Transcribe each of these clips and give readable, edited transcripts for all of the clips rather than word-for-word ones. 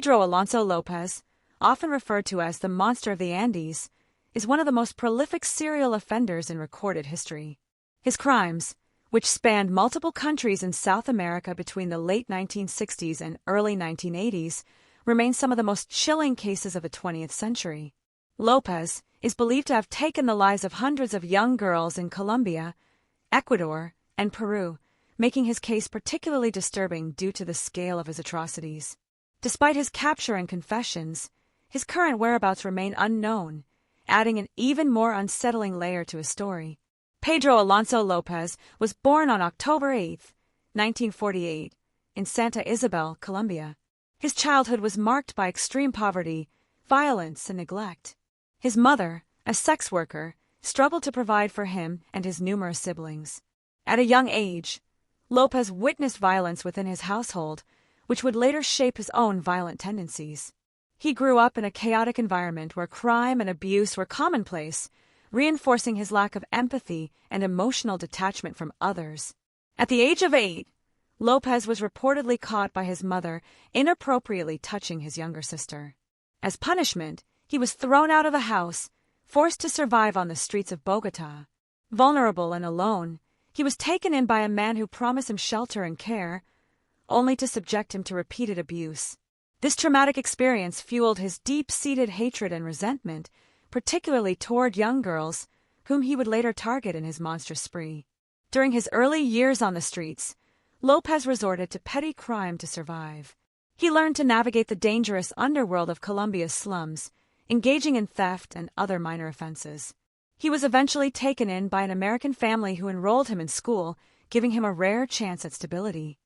Pedro Alonso López, often referred to as the Monster of the Andes, is one of the most prolific serial offenders in recorded history. His crimes, which spanned multiple countries in South America between the late 1960s and early 1980s, remain some of the most chilling cases of the 20th century. López is believed to have taken the lives of hundreds of young girls in Colombia, Ecuador, and Peru, making his case particularly disturbing due to the scale of his atrocities. Despite his capture and confessions, his current whereabouts remain unknown, adding an even more unsettling layer to his story. Pedro Alonso López was born on October 8, 1948, in Santa Isabel, Colombia. His childhood was marked by extreme poverty, violence, and neglect. His mother, a sex worker, struggled to provide for him and his numerous siblings. At a young age, López witnessed violence within his household, which would later shape his own violent tendencies. He grew up in a chaotic environment where crime and abuse were commonplace, reinforcing his lack of empathy and emotional detachment from others. At the age of 8, López was reportedly caught by his mother inappropriately touching his younger sister. As punishment, he was thrown out of the house, forced to survive on the streets of Bogotá. Vulnerable and alone, he was taken in by a man who promised him shelter and care, only to subject him to repeated abuse. This traumatic experience fueled his deep-seated hatred and resentment, particularly toward young girls, whom he would later target in his monstrous spree. During his early years on the streets, López resorted to petty crime to survive. He learned to navigate the dangerous underworld of Colombia's slums, engaging in theft and other minor offenses. He was eventually taken in by an American family who enrolled him in school, giving him a rare chance at stability.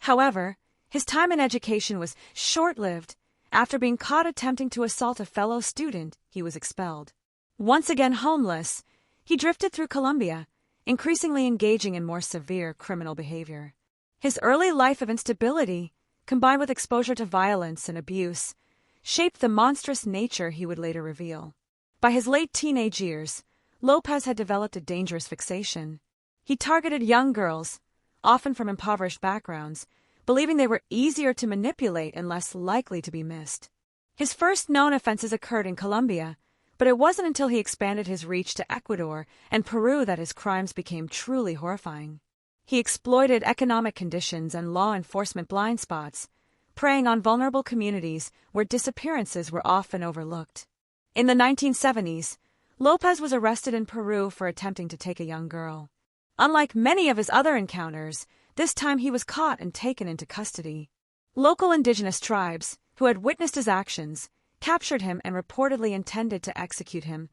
However, his time in education was short-lived. After being caught attempting to assault a fellow student, he was expelled. Once again homeless, he drifted through Colombia, increasingly engaging in more severe criminal behavior. His early life of instability, combined with exposure to violence and abuse, shaped the monstrous nature he would later reveal. By his late teenage years, López had developed a dangerous fixation. He targeted young girls, often from impoverished backgrounds, believing they were easier to manipulate and less likely to be missed. His first known offenses occurred in Colombia, but it wasn't until he expanded his reach to Ecuador and Peru that his crimes became truly horrifying. He exploited economic conditions and law enforcement blind spots, preying on vulnerable communities where disappearances were often overlooked. In the 1970s, López was arrested in Peru for attempting to take a young girl. Unlike many of his other encounters, this time he was caught and taken into custody. Local indigenous tribes, who had witnessed his actions, captured him and reportedly intended to execute him,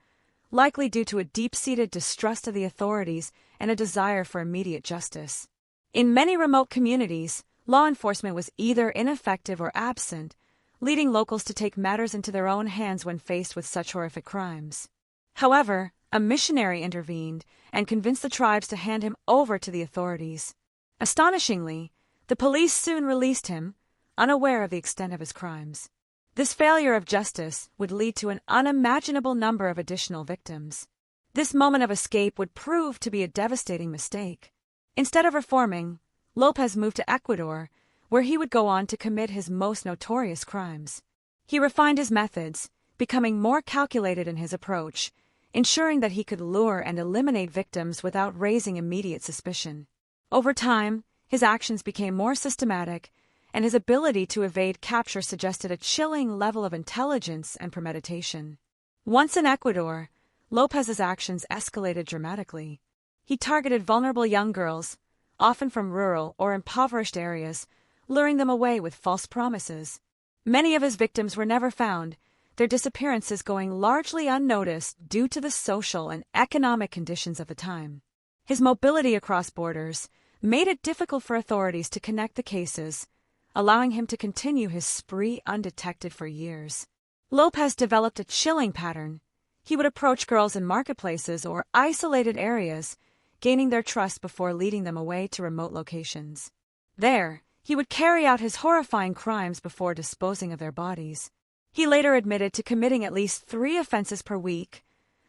likely due to a deep-seated distrust of the authorities and a desire for immediate justice. In many remote communities, law enforcement was either ineffective or absent, leading locals to take matters into their own hands when faced with such horrific crimes. However, a missionary intervened and convinced the tribes to hand him over to the authorities. Astonishingly, the police soon released him, unaware of the extent of his crimes. This failure of justice would lead to an unimaginable number of additional victims. This moment of escape would prove to be a devastating mistake. Instead of reforming, López moved to Ecuador, where he would go on to commit his most notorious crimes. He refined his methods, becoming more calculated in his approach, ensuring that he could lure and eliminate victims without raising immediate suspicion. Over time, his actions became more systematic, and his ability to evade capture suggested a chilling level of intelligence and premeditation. Once in Ecuador, López's actions escalated dramatically. He targeted vulnerable young girls, often from rural or impoverished areas, luring them away with false promises. Many of his victims were never found, their disappearances going largely unnoticed due to the social and economic conditions of the time. His mobility across borders made it difficult for authorities to connect the cases, allowing him to continue his spree undetected for years. López developed a chilling pattern. He would approach girls in marketplaces or isolated areas, gaining their trust before leading them away to remote locations. There, he would carry out his horrifying crimes before disposing of their bodies. He later admitted to committing at least 3 offenses per week,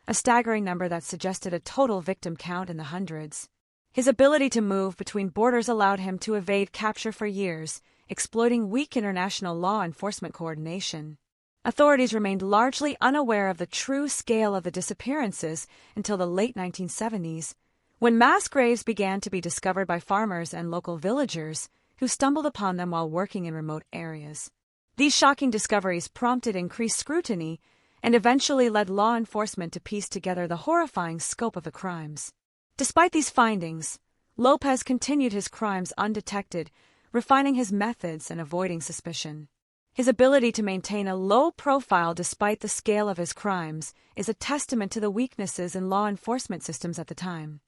a staggering number that suggested a total victim count in the hundreds. His ability to move between borders allowed him to evade capture for years, exploiting weak international law enforcement coordination. Authorities remained largely unaware of the true scale of the disappearances until the late 1970s, when mass graves began to be discovered by farmers and local villagers who stumbled upon them while working in remote areas. These shocking discoveries prompted increased scrutiny and eventually led law enforcement to piece together the horrifying scope of the crimes. Despite these findings, López continued his crimes undetected, refining his methods and avoiding suspicion. His ability to maintain a low profile despite the scale of his crimes is a testament to the weaknesses in law enforcement systems at the time.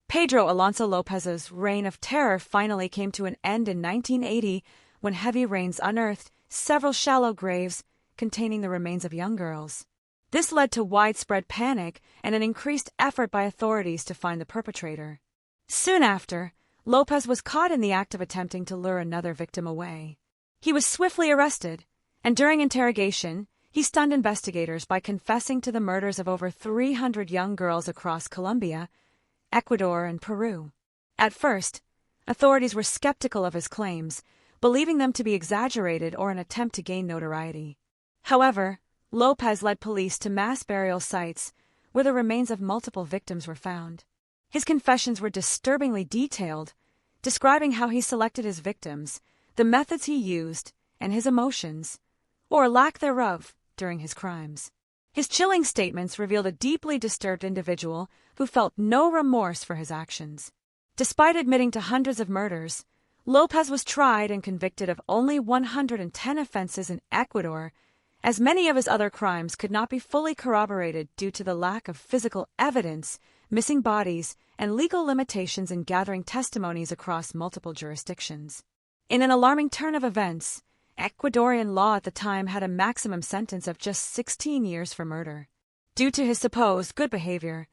Pedro Alonso López's reign of terror finally came to an end in 1980 when heavy rains unearthed several shallow graves containing the remains of young girls. This led to widespread panic and an increased effort by authorities to find the perpetrator. Soon after, López was caught in the act of attempting to lure another victim away. He was swiftly arrested, and during interrogation, he stunned investigators by confessing to the murders of over 300 young girls across Colombia, Ecuador, and Peru. At first, authorities were skeptical of his claims, believing them to be exaggerated or an attempt to gain notoriety. However, López led police to mass burial sites where the remains of multiple victims were found. His confessions were disturbingly detailed, describing how he selected his victims, the methods he used, and his emotions, or lack thereof, during his crimes. His chilling statements revealed a deeply disturbed individual who felt no remorse for his actions. Despite admitting to hundreds of murders, López was tried and convicted of only 110 offenses in Ecuador, as many of his other crimes could not be fully corroborated due to the lack of physical evidence, missing bodies, and legal limitations in gathering testimonies across multiple jurisdictions. In an alarming turn of events, Ecuadorian law at the time had a maximum sentence of just 16 years for murder. Due to his supposed good behavior,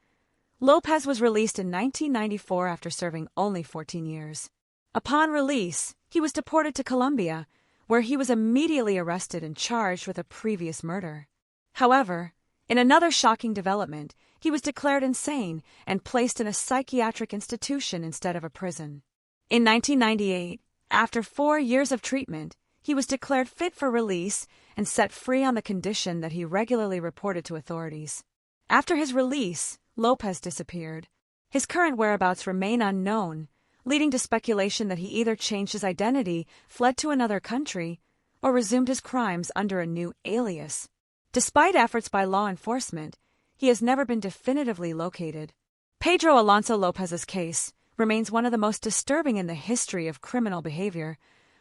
López was released in 1994 after serving only 14 years. Upon release, he was deported to Colombia, where he was immediately arrested and charged with a previous murder. However, in another shocking development, he was declared insane and placed in a psychiatric institution instead of a prison. In 1998, after 4 years of treatment, he was declared fit for release and set free on the condition that he regularly reported to authorities. After his release, López disappeared. His current whereabouts remain unknown, leading to speculation that he either changed his identity, fled to another country, or resumed his crimes under a new alias. Despite efforts by law enforcement, he has never been definitively located. Pedro Alonso López's case remains one of the most disturbing in the history of criminal behavior,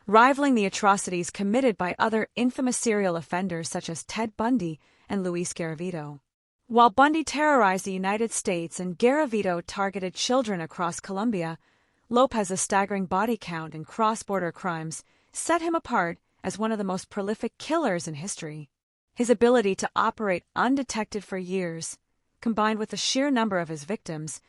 rivaling the atrocities committed by other infamous serial offenders such as Ted Bundy and Luis Garavito. While Bundy terrorized the United States and Garavito targeted children across Colombia, López's staggering body count and cross-border crimes set him apart as one of the most prolific killers in history. His ability to operate undetected for years, combined with the sheer number of his victims,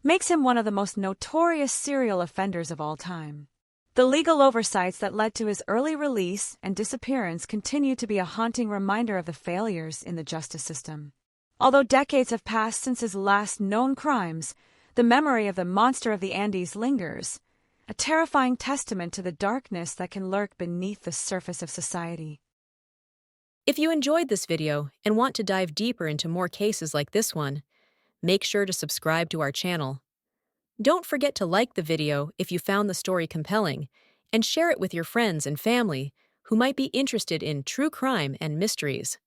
makes him one of the most notorious serial offenders of all time. The legal oversights that led to his early release and disappearance continue to be a haunting reminder of the failures in the justice system. Although decades have passed since his last known crimes, the memory of the monster of the Andes lingers, a terrifying testament to the darkness that can lurk beneath the surface of society. If you enjoyed this video and want to dive deeper into more cases like this one, make sure to subscribe to our channel. Don't forget to like the video if you found the story compelling, and share it with your friends and family who might be interested in true crime and mysteries.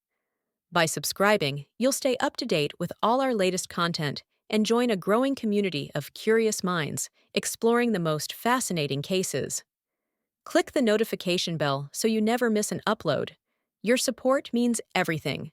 By subscribing, you'll stay up to date with all our latest content and join a growing community of curious minds exploring the most fascinating cases. Click the notification bell so you never miss an upload. Your support means everything.